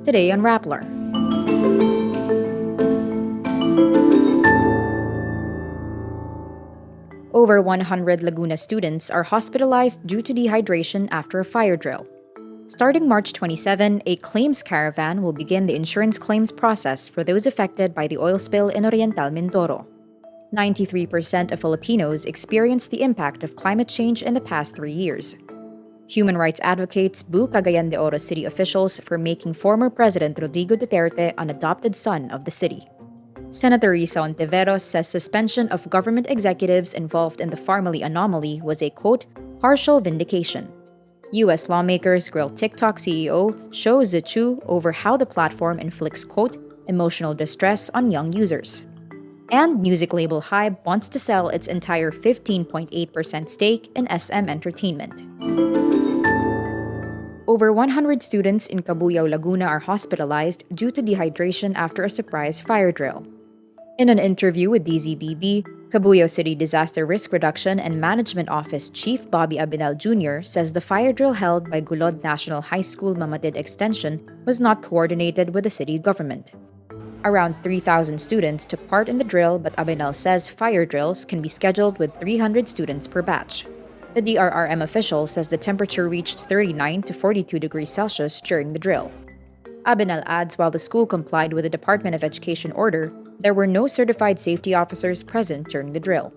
Today on Rappler. Over 100 Laguna students are hospitalized due to dehydration after a fire drill. Starting March 27, a claims caravan will begin the insurance claims process for those affected by the oil spill in Oriental Mindoro. 93% of Filipinos experienced the impact of climate change in the past 3 years. Human rights advocates boo Cagayan de Oro city officials for making former President Rodrigo Duterte an adopted son of the city. Senator Hontiveros says suspension of government executives involved in the Pharmally anomaly was a, quote, partial vindication. U.S. lawmakers grill TikTok CEO Shou Zichu over how the platform inflicts, quote, emotional distress on young users. And music label HYBE wants to sell its entire 15.8% stake in SM Entertainment. Over 100 students in Cabuyao, Laguna are hospitalized due to dehydration after a surprise fire drill. In an interview with DZBB, Cabuyao City Disaster Risk Reduction and Management Office Chief Bobby Abinal Jr. says the fire drill held by Gulod National High School Mamatid Extension was not coordinated with the city government. Around 3,000 students took part in the drill, but Abinal says fire drills can be scheduled with 300 students per batch. The DRRM official says the temperature reached 39 to 42 degrees Celsius during the drill. Abinal adds while the school complied with the Department of Education order, there were no certified safety officers present during the drill.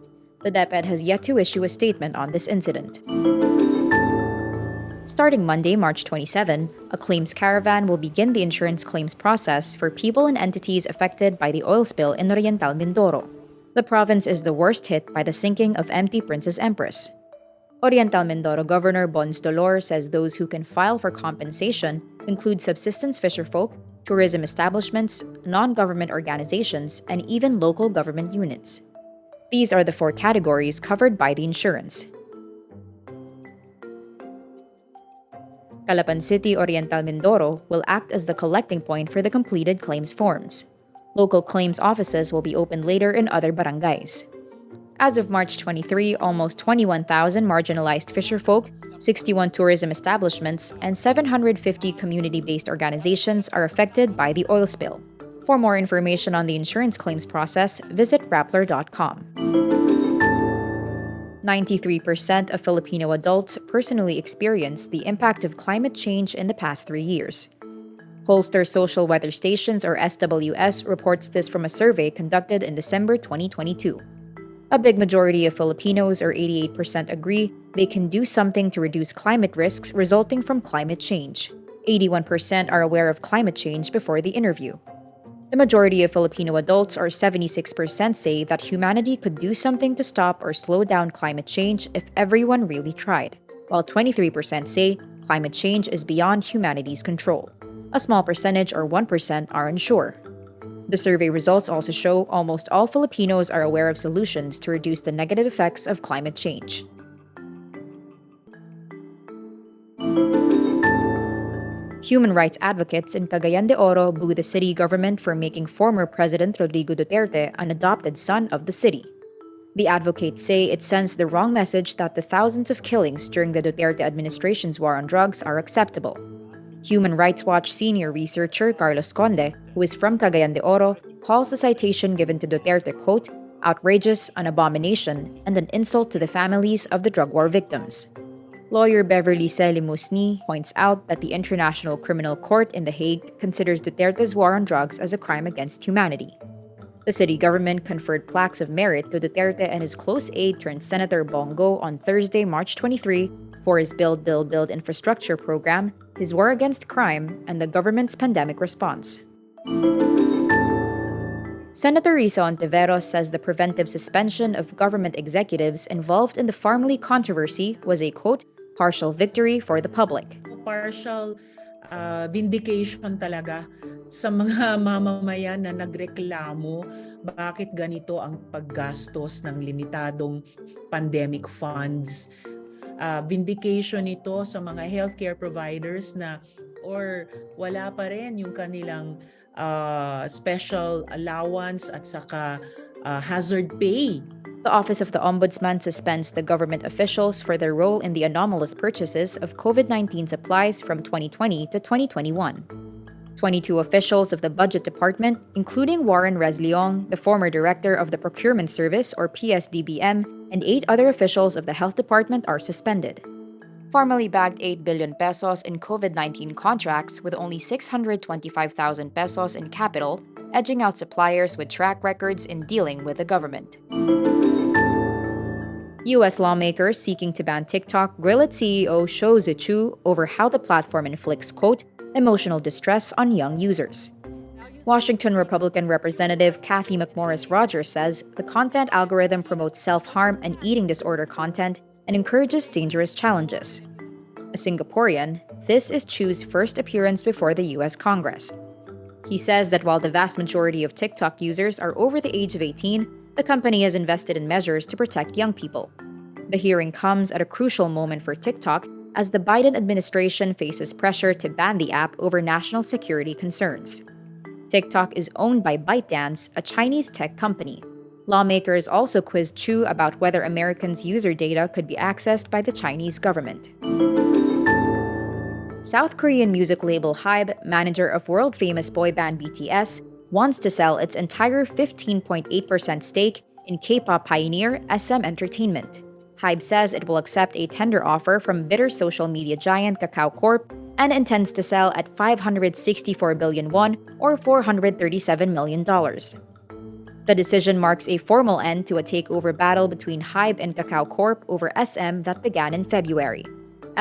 The DepEd has yet to issue a statement on this incident. Starting Monday, March 27, a claims caravan will begin the insurance claims process for people and entities affected by the oil spill in Oriental Mindoro. The province is the worst hit by the sinking of MT Princess Empress. Oriental Mindoro Governor Bons Dolor says those who can file for compensation include subsistence fisherfolk, tourism establishments, non-government organizations, and even local government units. These are the 4 categories covered by the insurance. Calapan City, Oriental Mindoro will act as the collecting point for the completed claims forms. Local claims offices will be opened later in other barangays. As of March 23, almost 21,000 marginalized fisherfolk, 61 tourism establishments, and 750 community-based organizations are affected by the oil spill. For more information on the insurance claims process, visit Rappler.com. 93% of Filipino adults personally experienced the impact of climate change in the past 3 years. Holster Social Weather Stations, or SWS, reports this from a survey conducted in December 2022. A big majority of Filipinos, or 88%, agree they can do something to reduce climate risks resulting from climate change. 81% are aware of climate change before the interview. The majority of Filipino adults, or 76%, say that humanity could do something to stop or slow down climate change if everyone really tried, while 23% say climate change is beyond humanity's control. A small percentage, or 1%, are unsure. The survey results also show almost all Filipinos are aware of solutions to reduce the negative effects of climate change. Human rights advocates in Cagayan de Oro boo the city government for making former President Rodrigo Duterte an adopted son of the city. The advocates say it sends the wrong message that the thousands of killings during the Duterte administration's war on drugs are acceptable. Human Rights Watch senior researcher Carlos Conde, who is from Cagayan de Oro, calls the citation given to Duterte, quote, outrageous, an abomination, and an insult to the families of the drug war victims. Lawyer Beverly Celi Musni points out that the International Criminal Court in The Hague considers Duterte's war on drugs as a crime against humanity. The city government conferred plaques of merit to Duterte and his close aide turned Senator Bongo on Thursday, March 23, for his Build infrastructure program, his war against crime, and the government's pandemic response. Senator Hontiveros says the preventive suspension of government executives involved in the Pharmally controversy was a, quote, partial victory for the public. Partial vindication talaga sa mga mamamayan na nagreklamo bakit ganito ang paggastos ng limitadong pandemic funds. Vindication ito sa mga healthcare providers na or wala pa rin yung kanilang special allowance at saka hazard pay. The Office of the Ombudsman suspends the government officials for their role in the anomalous purchases of COVID-19 supplies from 2020 to 2021. 22 officials of the Budget Department, including Warren Resleong, the former director of the Procurement Service or PSDBM, and 8 other officials of the Health Department are suspended. Pharmally bagged 8 billion pesos in COVID-19 contracts with only 625,000 pesos in capital, edging out suppliers with track records in dealing with the government. U.S. lawmakers seeking to ban TikTok grill its CEO Shou Zichu over how the platform inflicts, quote, emotional distress on young users. Washington Republican Representative Kathy McMorris Rogers says the content algorithm promotes self-harm and eating disorder content and encourages dangerous challenges. A Singaporean, this is Chu's first appearance before the U.S. Congress. He says that while the vast majority of TikTok users are over the age of 18, the company has invested in measures to protect young people. The hearing comes at a crucial moment for TikTok as the Biden administration faces pressure to ban the app over national security concerns. TikTok is owned by ByteDance, a Chinese tech company. Lawmakers also quizzed Chu about whether Americans' user data could be accessed by the Chinese government. South Korean music label HYBE, manager of world-famous boy band BTS, wants to sell its entire 15.8% stake in K-pop pioneer SM Entertainment. HYBE says it will accept a tender offer from bitter social media giant Kakao Corp and intends to sell at 564 billion won or $437 million. The decision marks a formal end to a takeover battle between HYBE and Kakao Corp over SM that began in February.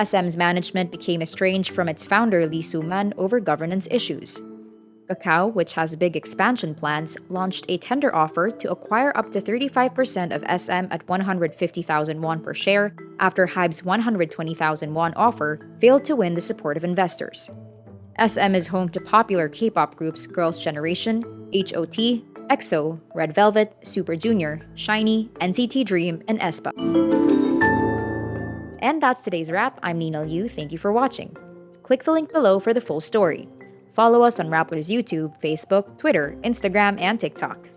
SM's management became estranged from its founder Lee Soo-man over governance issues. Kakao, which has big expansion plans, launched a tender offer to acquire up to 35% of SM at 150,000 won per share after HYBE's 120,000 won offer failed to win the support of investors. SM is home to popular K-pop groups Girls' Generation, HOT, EXO, Red Velvet, Super Junior, SHINee, NCT Dream, and aespa. And that's today's wrap. I'm Nina Liu. Thank you for watching. Click the link below for the full story. Follow us on Rappler's YouTube, Facebook, Twitter, Instagram, and TikTok.